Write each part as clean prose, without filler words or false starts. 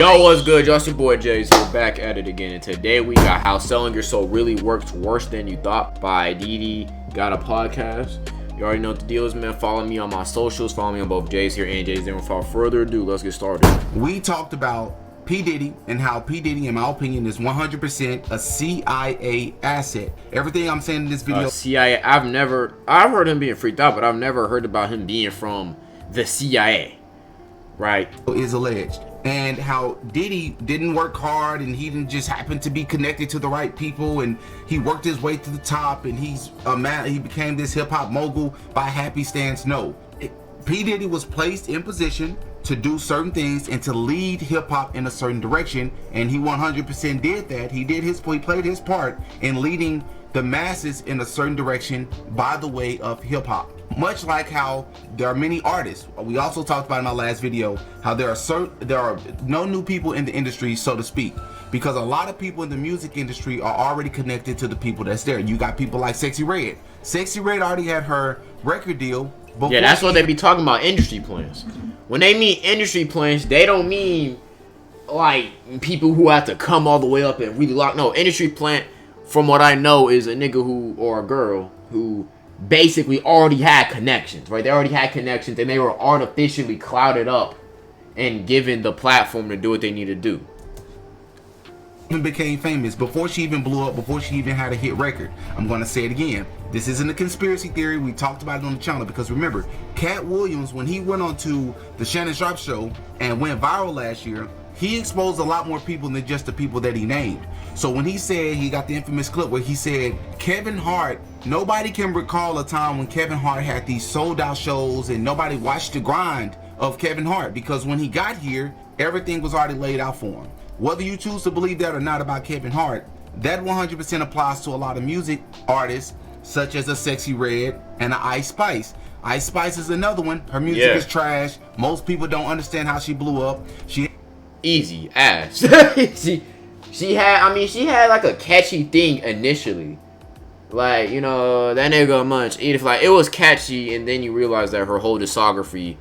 Yo, what's good? Y'all, it's your boy Jay. So back at it again, and today we got How Selling Your Soul Really Works Worse Than You Thought by Didi Got a Podcast. You already know what the deal is, man. Follow me on my socials. Follow me on both Jay's here and Jay's there. Without further ado, let's get started. We talked about P. Diddy and how P. Diddy, in my opinion, is 100% a CIA asset. Everything I'm saying in this video, CIA. I've heard him being freaked out, but I've never heard about him being from the CIA, right? Is alleged. And how Diddy didn't work hard, and he didn't just happen to be connected to the right people, and he worked his way to the top, and he became this hip-hop mogul by happenstance. No, P. Diddy was placed in position to do certain things and to lead hip-hop in a certain direction, and he 100% did that. He played his part in leading the masses in a certain direction by the way of hip-hop. Much like how there are many artists, we also talked about in my last video how there are no new people in the industry, so to speak, because a lot of people in the music industry are already connected to the people that's there. You got people like Sexyy Red. Sexyy Red already had her record deal. Yeah, that's what they be talking about, industry plans. When they mean industry plans, they don't mean like people who have to come all the way up and really lock. No, industry plan, from what I know, is a nigga who or a girl who basically already had connections, right? They already had connections and they were artificially clouded up and given the platform to do what they need to do. Even became famous before she even blew up, before she even had a hit record. I'm going to say it again. This isn't a conspiracy theory. We talked about it on the channel because remember, Cat Williams, when he went on to the Shannon Sharpe show and went viral last year, he exposed a lot more people than just the people that he named. So when he said, he got the infamous clip where he said, Kevin Hart, nobody can recall a time when Kevin Hart had these sold out shows and nobody watched the grind of Kevin Hart, because when he got here, everything was already laid out for him. Whether you choose to believe that or not about Kevin Hart, that 100% applies to a lot of music artists such as a Sexyy Red and a Ice Spice. Ice Spice is another one. Her music is trash. Most people don't understand how she blew up. Easy ass. she had like a catchy thing initially, like, you know, that nigga Munch Edith, like, it was catchy, and then you realize that her whole discography,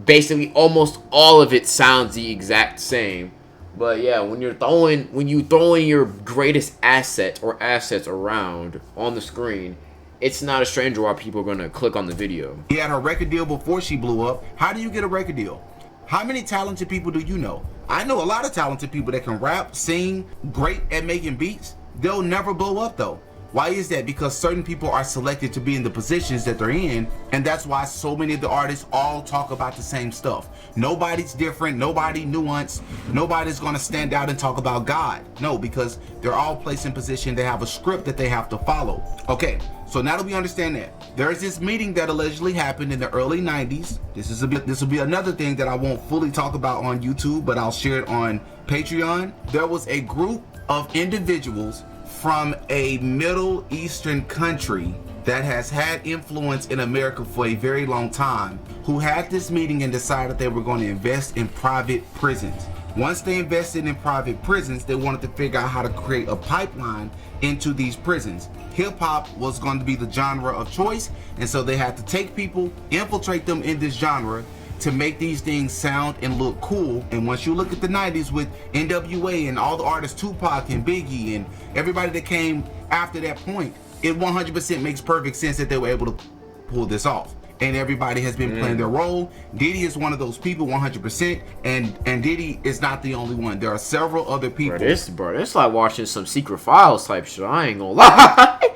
basically almost all of it sounds the exact same. But yeah, when you throwing your greatest asset or assets around on the screen, it's not a stranger why people are gonna click on the video. He had her record deal before she blew up. How do you get a record deal? How many talented people do you know? I know a lot of talented people that can rap, sing, great at making beats. They'll never blow up though. Why is that? Because certain people are selected to be in the positions that they're in, and that's why so many of the artists all talk about the same stuff. Nobody's different, nobody nuanced, nobody's gonna stand out and talk about God. No, because they're all placed in position, they have a script that they have to follow. Okay, so now that we understand that, there's this meeting that allegedly happened in the early 90s. This will be another thing that I won't fully talk about on YouTube, but I'll share it on Patreon. There was a group of individuals from a Middle Eastern country that has had influence in America for a very long time, who had this meeting and decided they were going to invest in private prisons. Once they invested in private prisons, they wanted to figure out how to create a pipeline into these prisons. Hip-hop was going to be the genre of choice, and so they had to take people, infiltrate them in this genre to make these things sound and look cool. And once you look at the 90s with NWA and all the artists, Tupac and Biggie and everybody that came after that point, it 100% makes perfect sense that they were able to pull this off. And everybody has been playing their role. Diddy is one of those people, 100%, and Diddy is not the only one. There are several other people. Bro, this like watching some Secret Files type shit. I ain't gonna lie.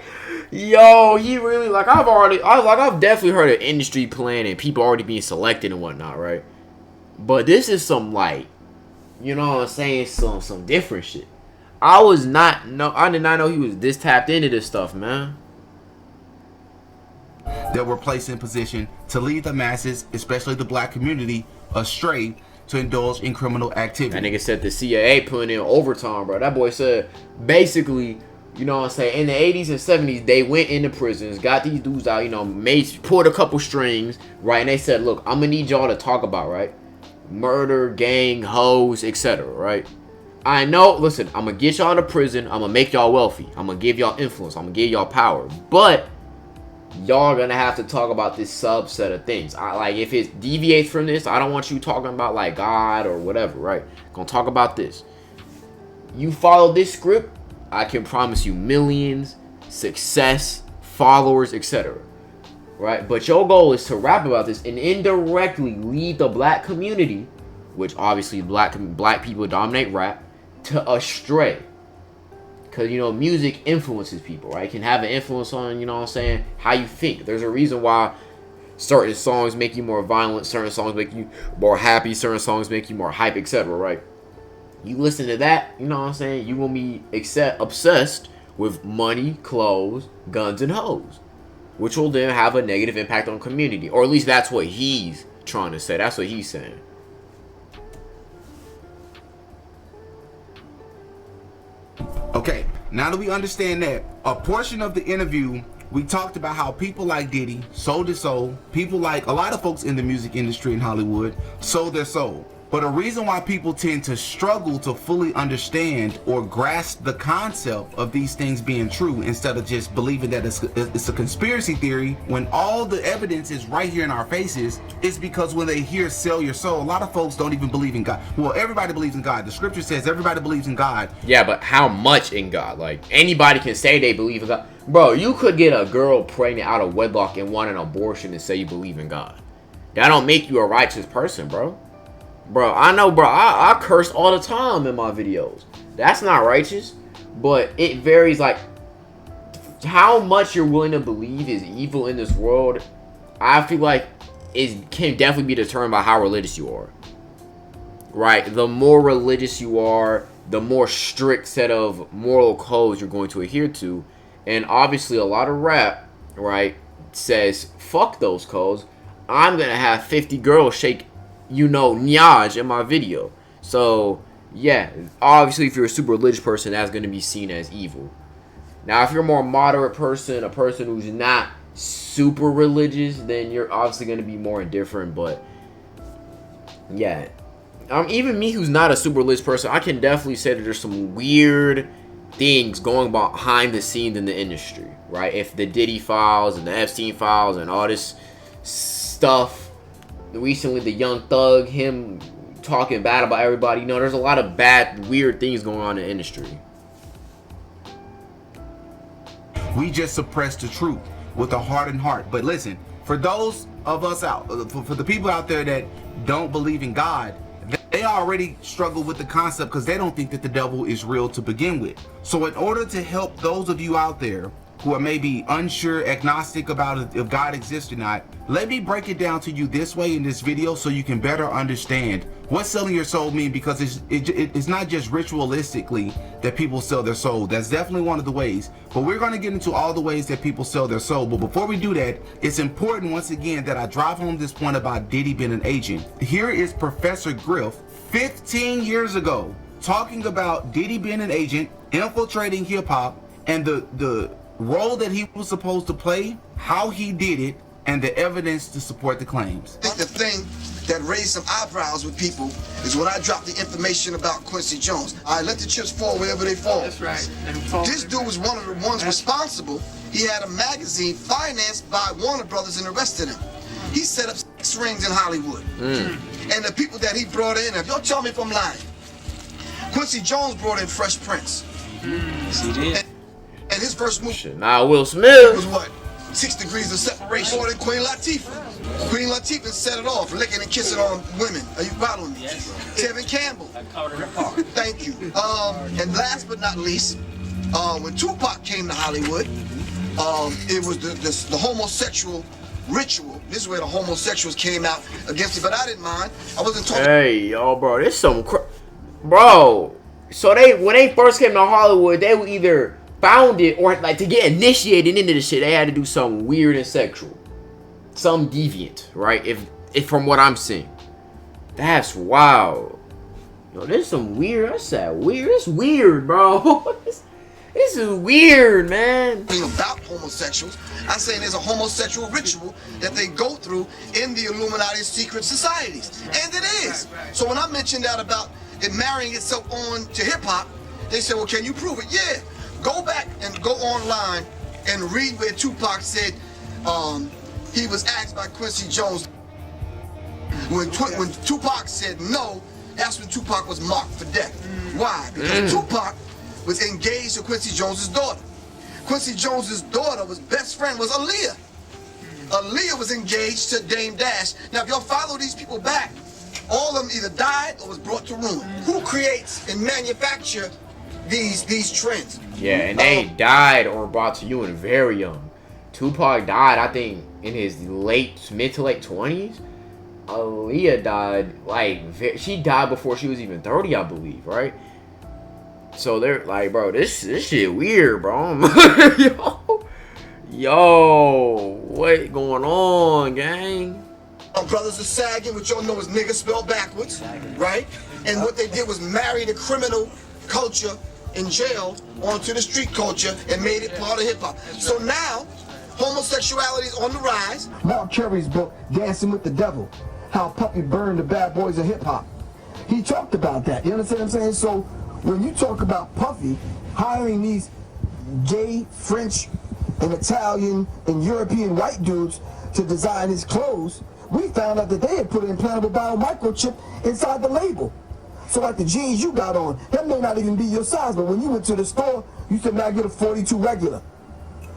Yo, he really, like, I've definitely heard of industry plan and people already being selected and whatnot, right? But this is some, like, you know what I'm saying, some different shit. I did not know he was this tapped into this stuff, man. That were placed in position to lead the masses, especially the black community, astray to indulge in criminal activity. That nigga said the CIA putting in overtime, bro. That boy said, basically, you know what I'm saying, in the 80s and 70s, they went into prisons, got these dudes out, you know, pulled a couple strings, right? And they said, look, I'm gonna need y'all to talk about, right? Murder, gang, hoes, etc., right? I know, listen, I'm gonna get y'all to prison, I'm gonna make y'all wealthy, I'm gonna give y'all influence, I'm gonna give y'all power, but y'all gonna have to talk about this subset of things. Like if it deviates from this, I don't want you talking about like God or whatever, right? Gonna talk about this. You follow this script, I can promise you millions, success, followers, etc. Right? But your goal is to rap about this and indirectly lead the black community, which obviously black people dominate rap, to astray. Because, you know, music influences people, right? It can have an influence on, you know what I'm saying, how you think. There's a reason why certain songs make you more violent, certain songs make you more happy, certain songs make you more hype, etc., right? You listen to that, you know what I'm saying, you will be obsessed with money, clothes, guns, and hoes, which will then have a negative impact on community. Or at least that's what he's trying to say. That's what he's saying. Okay, now that we understand that, a portion of the interview, we talked about how people like Diddy sold his soul. People like a lot of folks in the music industry in Hollywood sold their soul. But a reason why people tend to struggle to fully understand or grasp the concept of these things being true, instead of just believing that it's a conspiracy theory when all the evidence is right here in our faces, is because when they hear sell your soul, a lot of folks don't even believe in God. Well, everybody believes in God. The scripture says everybody believes in God. Yeah, but how much in God? Like, anybody can say they believe in God. Bro, you could get a girl pregnant out of wedlock and want an abortion and say you believe in God. That don't make you a righteous person, bro. Bro, I know, bro. I curse all the time in my videos. That's not righteous. But it varies, like, how much you're willing to believe is evil in this world. I feel like it can definitely be determined by how religious you are. Right? The more religious you are, the more strict set of moral codes you're going to adhere to. And obviously a lot of rap, right, says, fuck those codes. I'm going to have 50 girls shake, you know, Nyaj in my video. So, yeah, obviously if you're a super religious person, that's going to be seen as evil. Now, if you're a more moderate person, a person who's not super religious, then you're obviously going to be more indifferent. But, yeah, even me who's not a super religious person, I can definitely say that there's some weird things going behind the scenes in the industry, right? If the Diddy files and the Epstein files and all this stuff, recently the Young Thug, him talking bad about everybody, you know, there's a lot of bad, weird things going on in the industry. We just suppress the truth with a hardened heart. But listen, for those of us out, for the people out there that don't believe in God, they already struggle with the concept because they don't think that the devil is real to begin with. So in order to help those of you out there who are maybe unsure, agnostic about if God exists or not, let me break it down to you this way in this video so you can better understand what selling your soul means, because it's not just ritualistically that people sell their soul. That's definitely one of the ways, but we're going to get into all the ways that people sell their soul. But before we do that, it's important once again that I drive home this point about Diddy being an agent. Here is Professor Griff 15 years ago talking about Diddy being an agent, infiltrating hip-hop, and the role that he was supposed to play, how he did it, and the evidence to support the claims. I think the thing that raised some eyebrows with people is when I dropped the information about Quincy Jones. All right, let the chips fall wherever they fall. That's right. This dude was one of the ones responsible. He had a magazine financed by Warner Brothers and arrested him. He set up 6 rings in Hollywood. And the people that he brought in, if y'all tell me if I'm lying, Quincy Jones brought in Fresh Prince. Yes, he did. And his first movie Now Will Smith was what? 6 Degrees of Separation. More than Queen Latifah. Queen Latifah set it off, licking and kissing on women. Are you following me? Yes. Tevin Campbell. I covered it apart. Thank you. And last but not least, when Tupac came to Hollywood, it was the homosexual ritual. This is where the homosexuals came out against it, but I didn't mind. I wasn't talking. Hey, yo, bro, this some bro. So when they first came to Hollywood, they were either found it or like to get initiated into this shit, they had to do something weird and sexual, some deviant, right? If from what I'm seeing, that's wild. Yo, this is some weird. That's that weird. It's weird, bro. This is weird, man. About homosexuals, I'm saying there's a homosexual ritual that they go through in the Illuminati secret societies, and it is. So when I mentioned that about it marrying itself on to hip hop, they said, "Well, can you prove it?" Yeah. Go back and go online and read where Tupac said, he was asked by Quincy Jones when Tupac said no. That's when Tupac was marked for death. Why? Because Tupac was engaged to Quincy Jones's daughter. Quincy Jones's daughter was best friend was Aaliyah. Aaliyah was engaged to Dame Dash. Now, if y'all follow these people back, all of them either died or was brought to ruin. Who creates and manufacture these trends? Yeah, and they died or brought to you when very young. Tupac died, I think, in his mid to late 20s. Aaliyah died, she died before she was even 30, I believe, right? So they're like, bro, this shit weird, bro. Yo, what going on, gang? Brothers are sagging, which y'all know is nigga spelled backwards, right? And what they did was marry the criminal culture in jail onto the street culture and made it part of hip hop. So now, homosexuality is on the rise. Mark Cherry's book, Dancing with the Devil, how Puffy burned the bad boys of hip hop. He talked about that. You understand what I'm saying? So when you talk about Puffy hiring these gay French and Italian and European white dudes to design his clothes, we found out that they had put an implantable biomicrochip inside the label. So like the jeans you got on, that may not even be your size, but when you went to the store, you said, man, I get a 42 regular.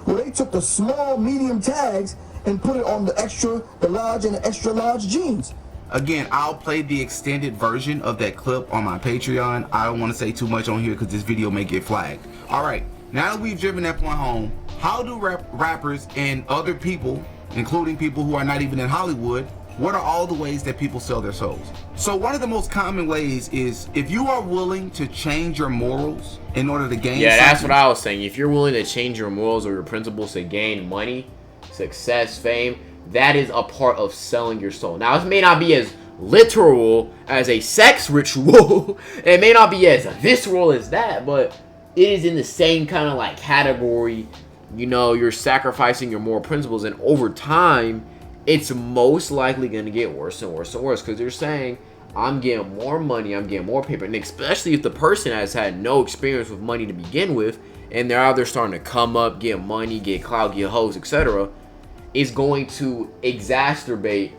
Well, they took the small, medium tags and put it on the extra, the large, and the extra large jeans. Again, I'll play the extended version of that clip on my Patreon. I don't want to say too much on here because this video may get flagged. All right, now that we've driven that point home, how do rappers and other people, including people who are not even in Hollywood, what are all the ways that people sell their souls? So one of the most common ways is if you are willing to change your morals in order to gain that's what I was saying. If you're willing to change your morals or your principles to gain money, success, fame, that is a part of selling your soul. Now, it may not be as literal as a sex ritual. It may not be as visceral as that, but it is in the same kind of like category. You know, you're sacrificing your moral principles, and over time, it's most likely going to get worse and worse and worse because they're saying, I'm getting more money, I'm getting more paper. And especially if the person has had no experience with money to begin with, and they're out there starting to come up, get money, get clout, get hoes, etc., is going to exacerbate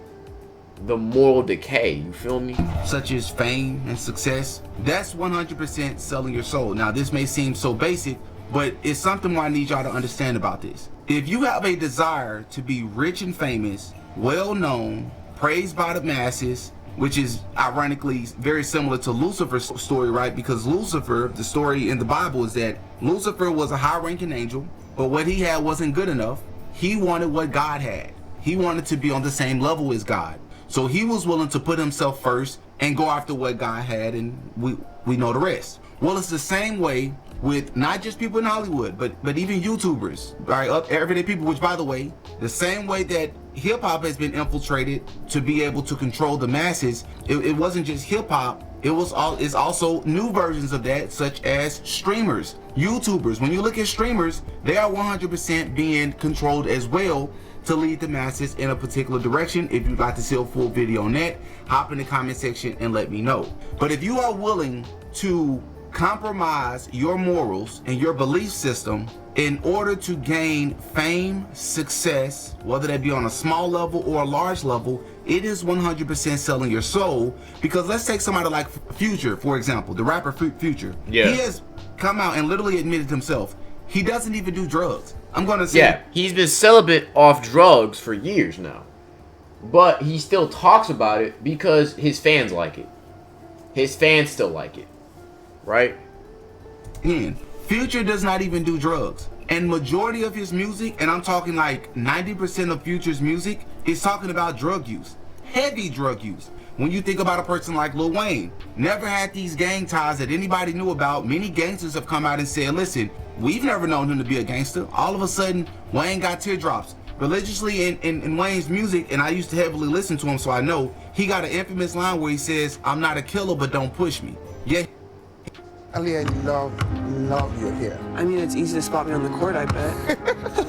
the moral decay. You feel me? Such as fame and success. That's 100% selling your soul. Now, this may seem so basic, but it's something I need y'all to understand about this. If you have a desire to be rich and famous, well known, praised by the masses, which is ironically very similar to Lucifer's story, right? Because Lucifer, the story in the Bible is that Lucifer was a high-ranking angel, but what he had wasn't good enough. He wanted what God had. He wanted to be on the same level as God. So he was willing to put himself first and go after what God had, and we know the rest. Well, it's the same way with not just people in Hollywood, but even YouTubers, right? Everyday people, which, by the way, the same way that hip-hop has been infiltrated to be able to control the masses, it wasn't just hip-hop, it's also new versions of that, such as streamers, YouTubers. When you look at streamers, they are 100% being controlled as well to lead the masses in a particular direction. If you'd like to see a full video on that, hop in the comment section and let me know. But if you are willing to compromise your morals and your belief system in order to gain fame, success, whether that be on a small level or a large level, it is 100% selling your soul. Because let's take somebody like Future, for example, the rapper Future. Yeah. He has come out and literally admitted himself he doesn't even do drugs. I'm gonna say, yeah, he's been celibate off drugs for years now, but he still talks about it because his fans like it. His fans still like it, right? And Future does not even do drugs, and majority of his music, and I'm talking like 90% of Future's music, is talking about drug use, heavy drug use. When you think about a person like Lil Wayne, never had these gang ties that anybody knew about. Many gangsters have come out and said, listen, we've never known him to be a gangster. All of a sudden, Wayne got teardrops. Religiously in Wayne's music, and I used to heavily listen to him, so I know, he got an infamous line where he says, I'm not a killer, but don't push me. Yeah. Ali, I love your hair. I mean, it's easy to spot me on the court, I bet.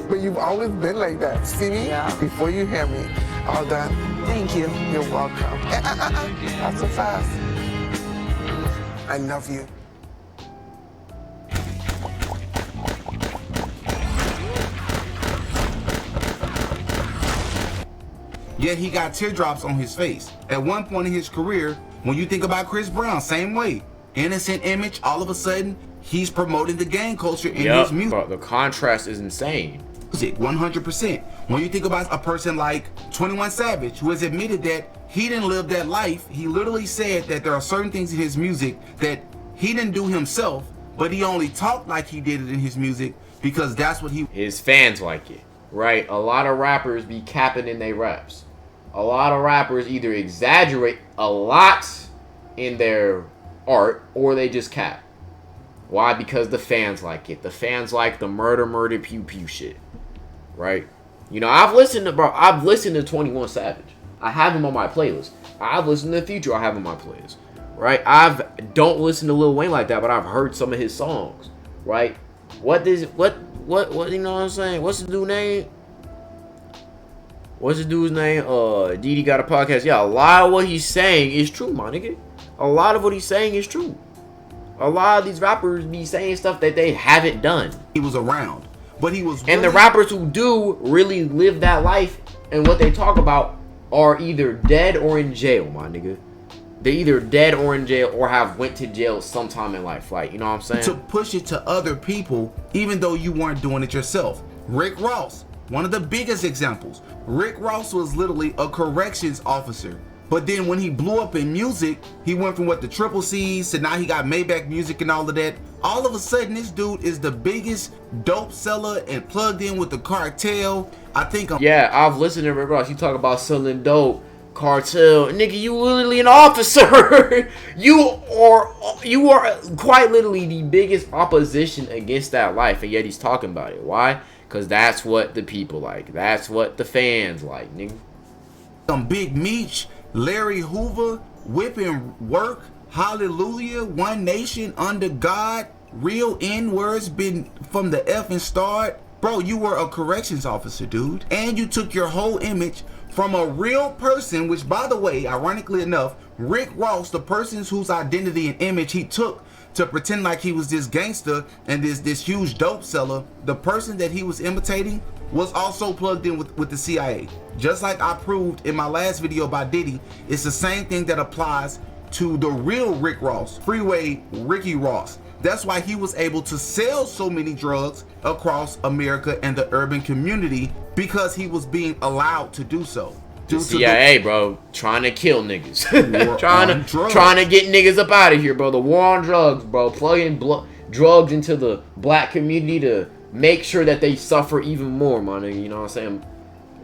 But you've always been like that. See me? Yeah. Before you hear me. All done. Thank you. You're welcome. Not so fast. I love you. yet he got teardrops on his face. At one point in his career, when you think about Chris Brown, same way. Innocent image, all of a sudden, he's promoting the gang culture in his music. Bro, the contrast is insane. 100%. When you think about a person like 21 Savage, who has admitted that he didn't live that life, he literally said that there are certain things in his music that he didn't do himself, but he only talked like he did it in his music because that's what his fans like it, right? A lot of rappers be capping in their raps. A lot of rappers either exaggerate a lot in their art or they just cap. Why? Because the fans like it. The fans like the murder, pew, pew shit. Right? You know, I've listened to 21 Savage. I have him on my playlist. I've listened to Future. I have him on my playlist. Right? Don't listen to Lil Wayne like that, but I've heard some of his songs. Right? What you know what I'm saying? What's the dude's name? Didi got a podcast. Yeah, a lot of what he's saying is true, my nigga. A lot of what he's saying is true. A lot of these rappers be saying stuff that they haven't done. He was around. But he was and the rappers who do really live that life and what they talk about are either dead or in jail, my nigga. They're either dead or in jail or have went to jail sometime in life. Like, you know what I'm saying? To push it to other people, even though you weren't doing it yourself. Rick Ross, one of the biggest examples. Rick Ross was literally a corrections officer. But then when he blew up in music, he went from the Triple C's to now he got Maybach Music and all of that. All of a sudden, this dude is the biggest dope seller and plugged in with the cartel. Yeah, I've listened to Rick Ross. You talk about selling dope, cartel. Nigga, you literally an officer. you are quite literally the biggest opposition against that life, and yet he's talking about it. Why? Because that's what the people like. That's what the fans like, nigga. Big Meech, Larry Hoover, Whipping Work, Hallelujah, One Nation, Under God, real N-words been from the effing start. Bro, you were a corrections officer, dude. And you took your whole image from a real person, which, by the way, ironically enough, Rick Ross, the person whose identity and image he took to pretend like he was this gangster and this huge dope seller, the person that he was imitating was also plugged in with the CIA. Just like I proved in my last video about Diddy, it's the same thing that applies to the real Rick Ross, Freeway Ricky Ross. That's why he was able to sell so many drugs across America and the urban community, because he was being allowed to do so. The CIA, bro, trying to kill niggas. trying to get niggas up out of here, bro. The war on drugs, bro. Plugging drugs into the black community to make sure that they suffer even more, my nigga. You know what I'm saying?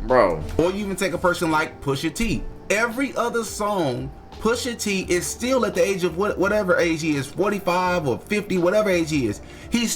Bro. Or you even take a person like Pusha T. Every other song, Pusha T is still at the age of whatever age he is, 45 or 50, whatever age he is. He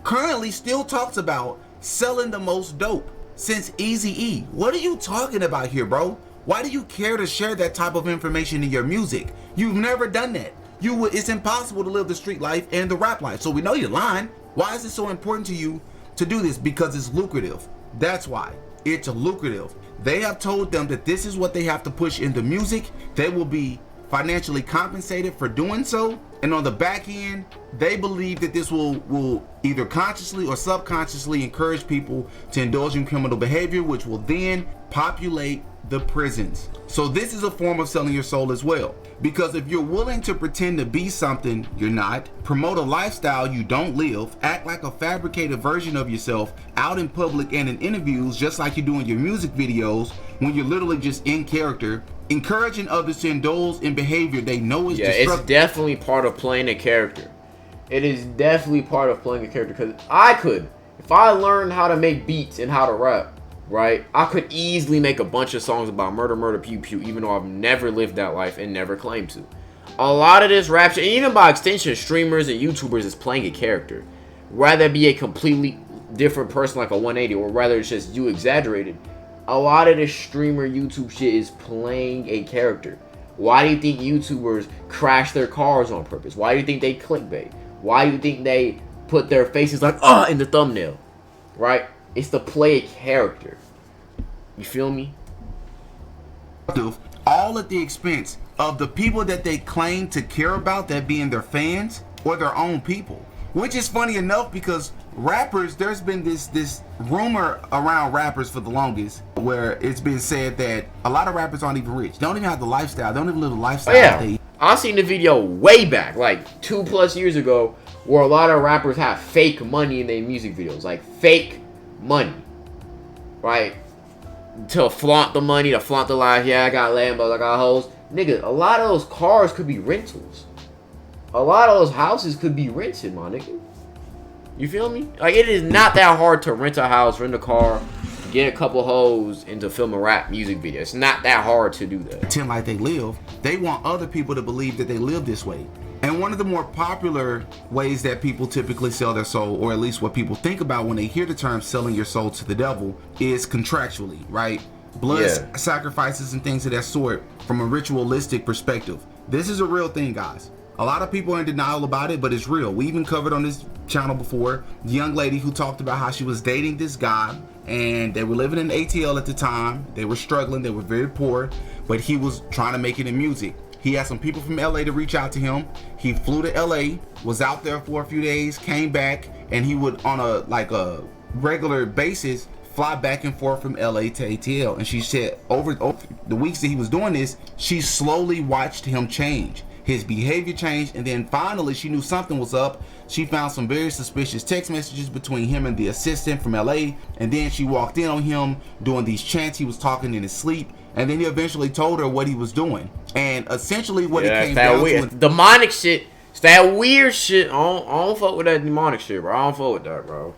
currently still talks about selling the most dope since Eazy-E. What are you talking about here, bro? Why do you care to share that type of information in your music? You've never done that. It's impossible to live the street life and the rap life. So we know you're lying. Why is it so important to you to do this? Because it's lucrative. That's why. It's lucrative. They have told them that this is what they have to push into music. They will be financially compensated for doing so. And on the back end, they believe that this will either consciously or subconsciously encourage people to indulge in criminal behavior, which will then populate the prisons. So this is a form of selling your soul as well. Because if you're willing to pretend to be something you're not, promote a lifestyle you don't live, act like a fabricated version of yourself out in public and in interviews, just like you do in your music videos, when you're literally just in character, encouraging others to indulge in behavior they know is destructive. It's definitely part of playing a character. It is definitely part of playing a character, because if I learned how to make beats and how to rap, right, I could easily make a bunch of songs about murder, pew, pew, even though I've never lived that life and never claimed to. A lot of this rap shit, and even by extension, streamers and YouTubers, is playing a character. Rather be a completely different person like a 180, or rather it's just you exaggerated. A lot of this streamer YouTube shit is playing a character. Why do you think YouTubers crash their cars on purpose? Why do you think they clickbait? Why do you think they put their faces like in the thumbnail? Right? It's to play a character. You feel me? All at the expense of the people that they claim to care about, that being their fans or their own people. Which is funny enough, because rappers, there's been this rumor around rappers for the longest where it's been said that a lot of rappers aren't even rich. They don't even have the lifestyle. They don't even live the lifestyle. Oh, yeah. I seen the video way back, like 2+ years ago, where a lot of rappers have fake money in their music videos. Like fake money. Right? To flaunt the money, to flaunt the life. Yeah, I got Lambos, I got hoes. Nigga, a lot of those cars could be rentals. A lot of those houses could be rented, my nigga. You feel me? Like, it is not that hard to rent a house, rent a car, get a couple hoes, and to film a rap music video. It's not that hard to do that. Pretend like they live. They want other people to believe that they live this way. And one of the more popular ways that people typically sell their soul, or at least what people think about when they hear the term selling your soul to the devil, is contractually, right? Blood sacrifices and things of that sort from a ritualistic perspective. This is a real thing, guys. A lot of people are in denial about it, but it's real. We even covered on this channel before the young lady who talked about how she was dating this guy and they were living in ATL at the time. They were struggling. They were very poor, but he was trying to make it in music. He had some people from LA to reach out to him. He flew to LA, was out there for a few days, came back, and he would on a regular basis fly back and forth from LA to ATL. And she said over the weeks that he was doing this, she slowly watched him change. His behavior changed, and then finally she knew something was up. She found some very suspicious text messages between him and the assistant from LA, and then she walked in on him doing these chants. He was talking in his sleep, and then he eventually told her what he was doing. And essentially what it came down to, demonic shit. It's that weird shit. I don't fuck with that demonic shit, bro. I don't fuck with that, bro.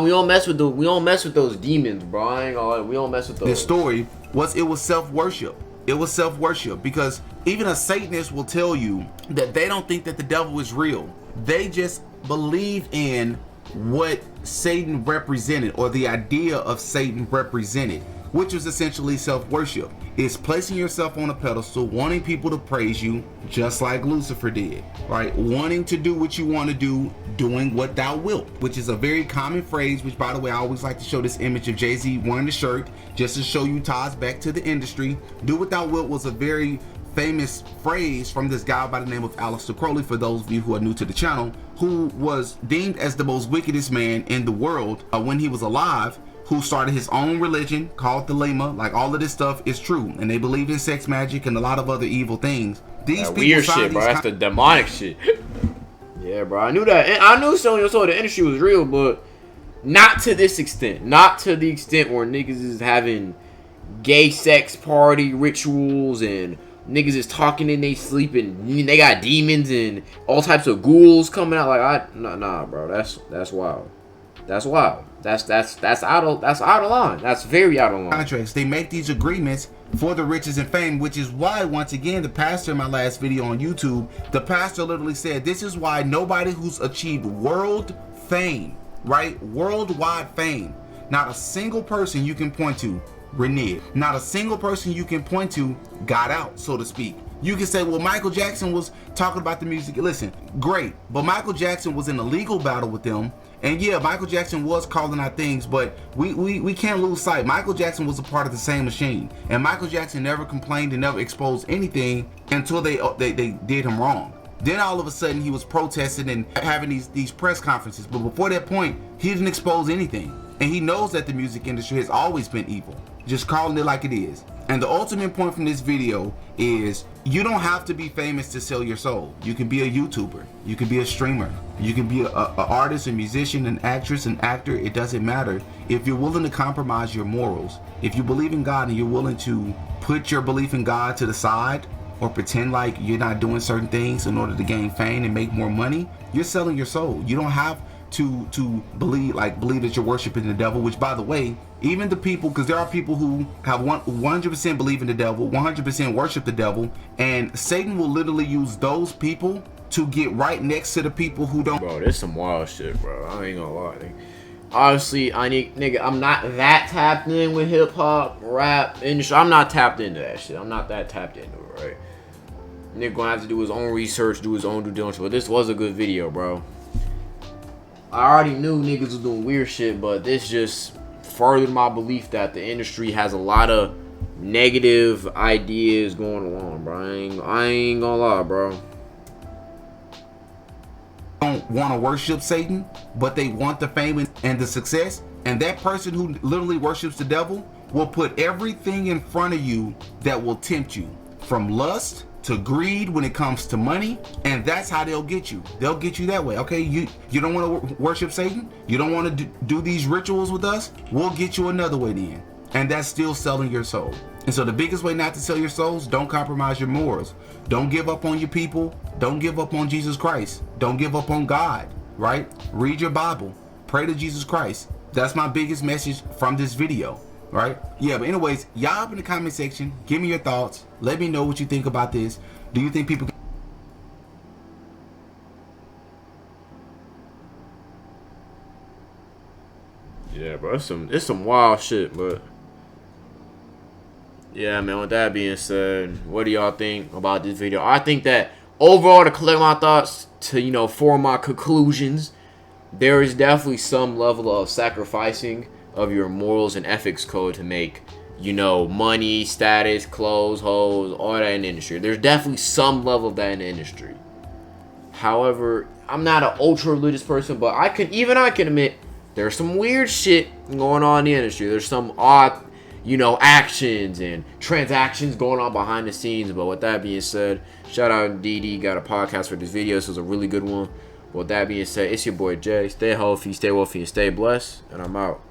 We don't mess with those demons, bro. I ain't gonna lie. We don't mess with those. This story was, it was self-worship. It was self-worship, because even a Satanist will tell you that they don't think that the devil is real. They just believe in what Satan represented, or the idea of Satan represented, which was essentially self-worship. It's placing yourself on a pedestal, wanting people to praise you, just like Lucifer did, right? Wanting to do what you want to do, doing what thou wilt, which is a very common phrase, which, by the way, I always like to show this image of Jay-Z wearing the shirt, just to show you ties back to the industry. Do what thou wilt was a very famous phrase from this guy by the name of Aleister Crowley, for those of you who are new to the channel, who was deemed as the most wickedest man in the world when he was alive, who started his own religion called Thelema. Like, all of this stuff is true, and they believed in sex magic and a lot of other evil things. These that weird shit, bro. That's the demonic shit. Yeah, bro. I knew that. And I knew selling your soul to the industry was real, but not to this extent. Not to the extent where niggas is having gay sex party rituals and niggas is talking in they sleep and they got demons and all types of ghouls coming out. Like, nah, bro. That's wild. That's wild. That's out of line. That's very out of line. Contracts. They make these agreements for the riches and fame, which is why, once again, the pastor in my last video on YouTube, the pastor literally said, this is why nobody who's achieved world fame, right? Worldwide fame, not a single person you can point to reneged. Not a single person you can point to got out, so to speak. You can say, well, Michael Jackson was talking about the music. Listen, great, but Michael Jackson was in a legal battle with them. And yeah, Michael Jackson was calling out things, but we can't lose sight. Michael Jackson was a part of the same machine, and Michael Jackson never complained and never exposed anything until they did him wrong. Then all of a sudden he was protesting and having these press conferences. But before that point, he didn't expose anything. And he knows that the music industry has always been evil. Just calling it like it is. And the ultimate point from this video is, you don't have to be famous to sell your soul. You can be a YouTuber. You can be a streamer. You can be an artist, a musician, an actress, an actor. It doesn't matter. If you're willing to compromise your morals, if you believe in God and you're willing to put your belief in God to the side, or pretend like you're not doing certain things in order to gain fame and make more money, you're selling your soul. You don't have to believe that you're worshiping the devil, which, by the way, even the people, because there are people who have 100% believe in the devil, 100% worship the devil, and Satan will literally use those people to get right next to the people who don't. Bro, there's some wild shit, bro. I ain't gonna lie. Obviously, I'm not that tapped in with hip hop, rap industry. I'm not tapped into that shit. I'm not that tapped into it, right? Nigga gonna have to do his own research, do his own due diligence. But this was a good video, bro. I already knew niggas was doing weird shit, but this just furthered my belief that the industry has a lot of negative ideas going on, bro. I ain't gonna lie, bro. Don't want to worship Satan, but they want the fame and the success. And that person who literally worships the devil will put everything in front of you that will tempt you, from lust to greed when it comes to money. And that's how they'll get you. They'll get you that way. Okay, you don't want to worship Satan? You don't want to do these rituals with us? We'll get you another way then. And that's still selling your soul. And so the biggest way not to sell your souls, don't compromise your morals. Don't give up on your people. Don't give up on Jesus Christ. Don't give up on God, right? Read your Bible. Pray to Jesus Christ. That's my biggest message from this video, right? Yeah, but anyways, y'all up in the comment section, give me your thoughts. Let me know what you think about this. Do you think people... Yeah, bro, it's some wild shit, but yeah, man, with that being said, what do y'all think about this video? I think that overall, to collect my thoughts, to, you know, form my conclusions, there is definitely some level of sacrificing of your morals and ethics code to make, you know, money, status, clothes, hoes, all that in the industry. There's definitely some level of that in the industry. However, I'm not an ultra religious person, but I can admit there's some weird shit going on in the industry. There's some odd, you know, actions and transactions going on behind the scenes. But with that being said, shout out DD, got a podcast for this video. This was a really good one. With that being said, it's your boy Jay. Stay healthy, stay wealthy, and stay blessed. And I'm out.